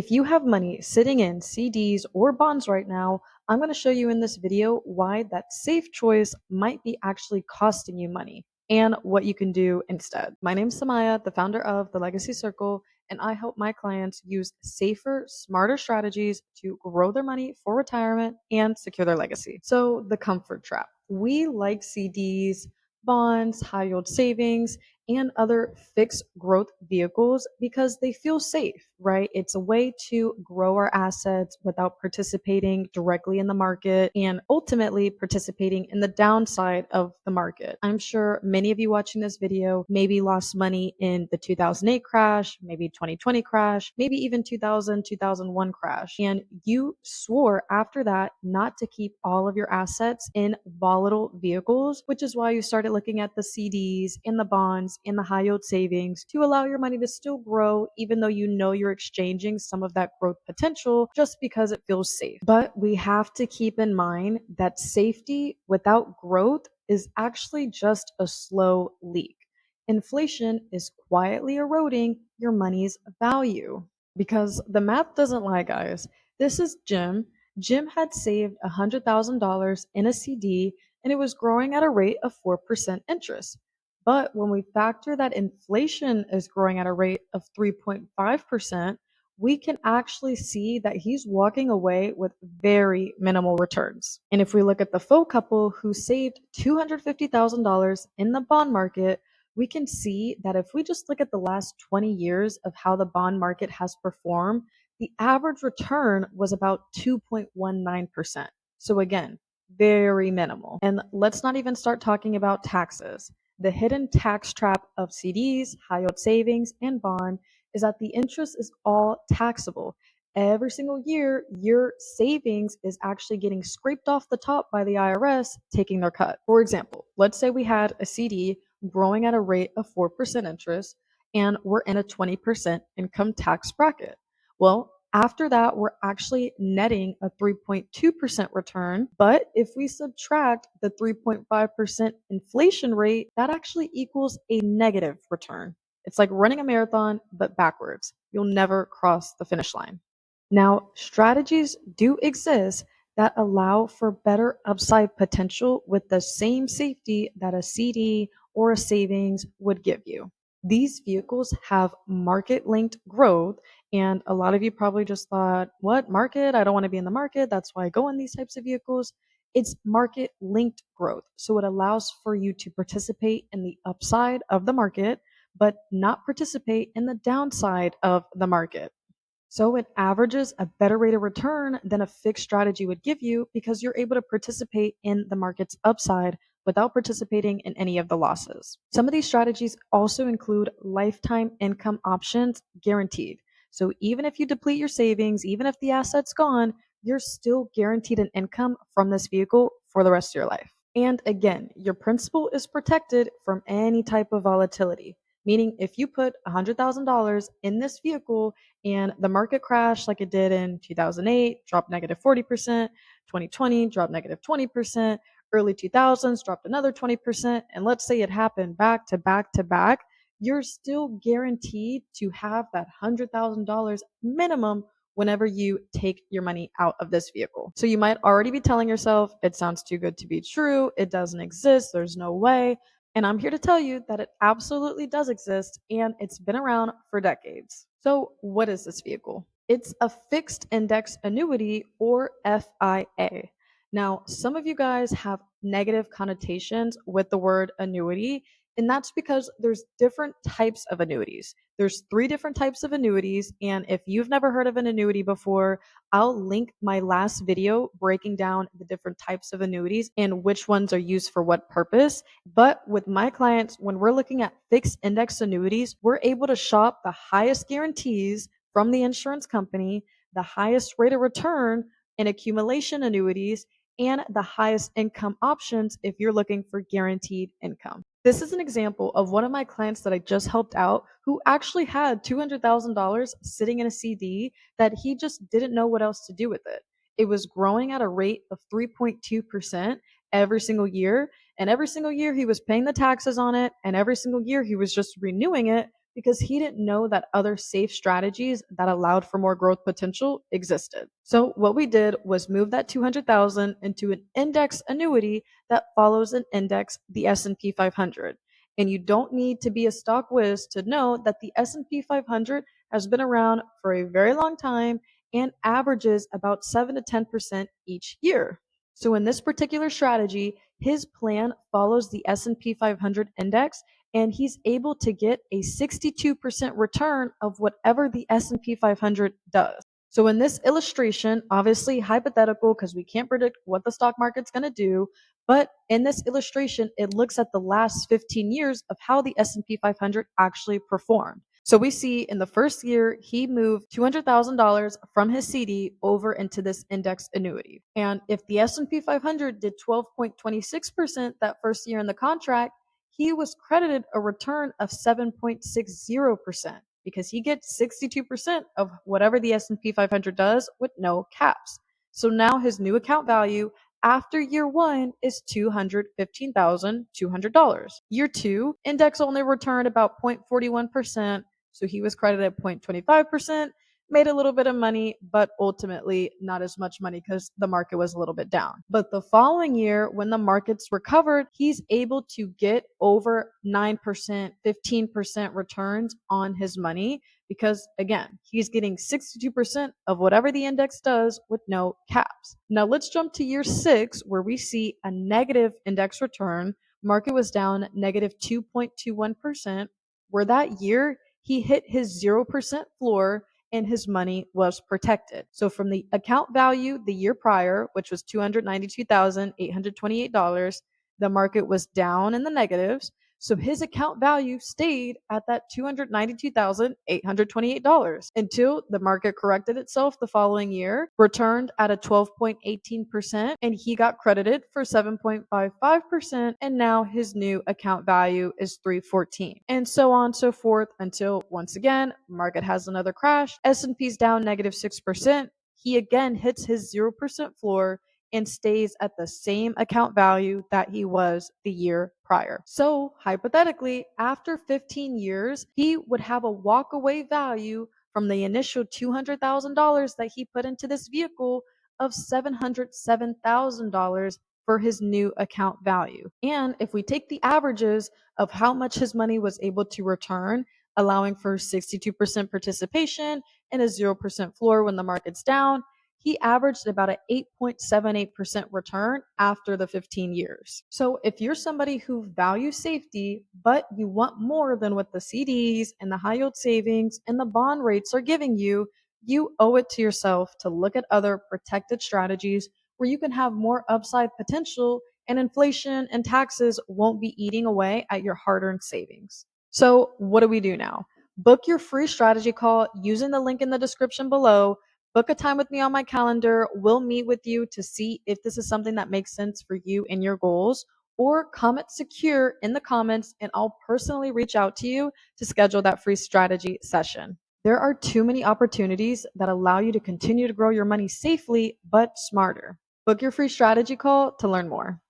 If you have money sitting in CDs or bonds right now, I'm going to show you in this video why that safe choice might be actually costing you money and what you can do instead. My name is Samaya, the founder of the Legacy Circle, and I help my clients use safer, smarter strategies to grow their money for retirement and secure their legacy. So, the comfort trap. We like CDs, bonds, high yield savings, and other fixed growth vehicles because they feel safe, right? It's a way to grow our assets without participating directly in the market and ultimately participating in the downside of the market. I'm sure many of you watching this video maybe lost money in the 2008 crash, maybe 2020 crash, maybe even 2000, 2001 crash. And you swore after that not to keep all of your assets in volatile vehicles, which is why you started looking at the CDs and the bonds in the high yield savings to allow your money to still grow, even though you know you're exchanging some of that growth potential just because it feels safe. But we have to keep in mind that safety without growth is actually just a slow leak. Inflation is quietly eroding your money's value because the math doesn't lie, guys. This is Jim. Jim had saved $100,000 in a CD and it was growing at a rate of 4% interest. But when we factor that inflation is growing at a rate of 3.5%, we can actually see that he's walking away with very minimal returns. And if we look at the faux couple who saved $250,000 in the bond market, we can see that if we just look at the last 20 years of how the bond market has performed, the average return was about 2.19%. So again, very minimal. And let's not even start talking about taxes. The hidden tax trap of CDs, high yield savings, and bond is that the interest is all taxable. Every single year, your savings is actually getting scraped off the top by the IRS, taking their cut. For example, let's say we had a CD growing at a rate of 4% interest and we're in a 20% income tax bracket. Well, after that, we're actually netting a 3.2% return. But if we subtract the 3.5% inflation rate, that actually equals a negative return. It's like running a marathon, but backwards. You'll never cross the finish line. Now, strategies do exist that allow for better upside potential with the same safety that a CD or a savings would give you. These vehicles have market linked growth. And a lot of you probably just thought, what market? I don't want to be in the market. That's why I go in these types of vehicles. It's market linked growth. So it allows for you to participate in the upside of the market, but not participate in the downside of the market. So it averages a better rate of return than a fixed strategy would give you because you're able to participate in the market's upside without participating in any of the losses. Some of these strategies also include lifetime income options guaranteed. So even if you deplete your savings, even if the asset's gone, you're still guaranteed an income from this vehicle for the rest of your life. And again, your principal is protected from any type of volatility. Meaning, if you put $100,000 in this vehicle and the market crashed like it did in 2008, dropped negative 40%, 2020 dropped negative 20%, early 2000s dropped another 20%, and let's say it happened back to back to back, you're still guaranteed to have that $100,000 minimum whenever you take your money out of this vehicle. So you might already be telling yourself, it sounds too good to be true, it doesn't exist, there's no way. And I'm here to tell you that it absolutely does exist and it's been around for decades. So, what is this vehicle? It's a fixed index annuity or FIA. Now, some of you guys have negative connotations with the word annuity, and that's because there's different types of annuities. There's three different types of annuities, and if you've never heard of an annuity before, I'll link my last video breaking down the different types of annuities and which ones are used for what purpose. But with my clients, when we're looking at fixed index annuities, we're able to shop the highest guarantees from the insurance company, the highest rate of return in accumulation annuities, and the highest income options if you're looking for guaranteed income. This is an example of one of my clients that I just helped out who actually had $200,000 sitting in a CD that he just didn't know what else to do with it. It was growing at a rate of 3.2% every single year. And every single year he was paying the taxes on it. And every single year he was just renewing it because he didn't know that other safe strategies that allowed for more growth potential existed. So what we did was move that 200,000 into an index annuity that follows an index, the S&P 500. And you don't need to be a stock whiz to know that the S&P 500 has been around for a very long time and averages about 7 to 10% each year. So in this particular strategy, his plan follows the S&P 500 index, and he's able to get a 62% return of whatever the S&P 500 does. So in this illustration, obviously hypothetical because we can't predict what the stock market's going to do, but in this illustration, it looks at the last 15 years of how the S&P 500 actually performed. So we see in the first year, he moved $200,000 from his CD over into this index annuity. And if the S&P 500 did 12.26% that first year in the contract, he was credited a return of 7.60% because he gets 62% of whatever the S&P 500 does with no caps. So now his new account value after year one is $215,200. Year two, index only returned about 0.41%, so he was credited 0.25%, made a little bit of money, but ultimately not as much money because the market was a little bit down. But the following year, when the markets recovered, he's able to get over 9%, 15% returns on his money because, again, he's getting 62% of whatever the index does with no caps. Now let's jump to year six, where we see a negative index return. Market was down negative 2.21%, where that year he hit his 0% floor and his money was protected. So from the account value the year prior, which was $292,828, the market was down in the negatives. So his account value stayed at that $292,828 until the market corrected itself the following year, returned at a 12.18%, and he got credited for 7.55%, and now his new account value is 314. And so on and so forth until once again, market has another crash, S&P's down negative 6%, he again hits his 0% floor and stays at the same account value that he was the year prior. So, hypothetically, after 15 years, he would have a walkaway value from the initial $200,000 that he put into this vehicle of $707,000 for his new account value. And if we take the averages of how much his money was able to return, allowing for 62% participation and a 0% floor when the market's down, he averaged about an 8.78% return after the 15 years. So if you're somebody who values safety, but you want more than what the CDs and the high yield savings and the bond rates are giving you, you owe it to yourself to look at other protected strategies where you can have more upside potential and inflation and taxes won't be eating away at your hard-earned savings. So what do we do now? Book your free strategy call using the link in the description below. Book a time with me on my calendar. We'll meet with you to see if this is something that makes sense for you and your goals, or comment secure in the comments and I'll personally reach out to you to schedule that free strategy session. There are too many opportunities that allow you to continue to grow your money safely but smarter. Book your free strategy call to learn more.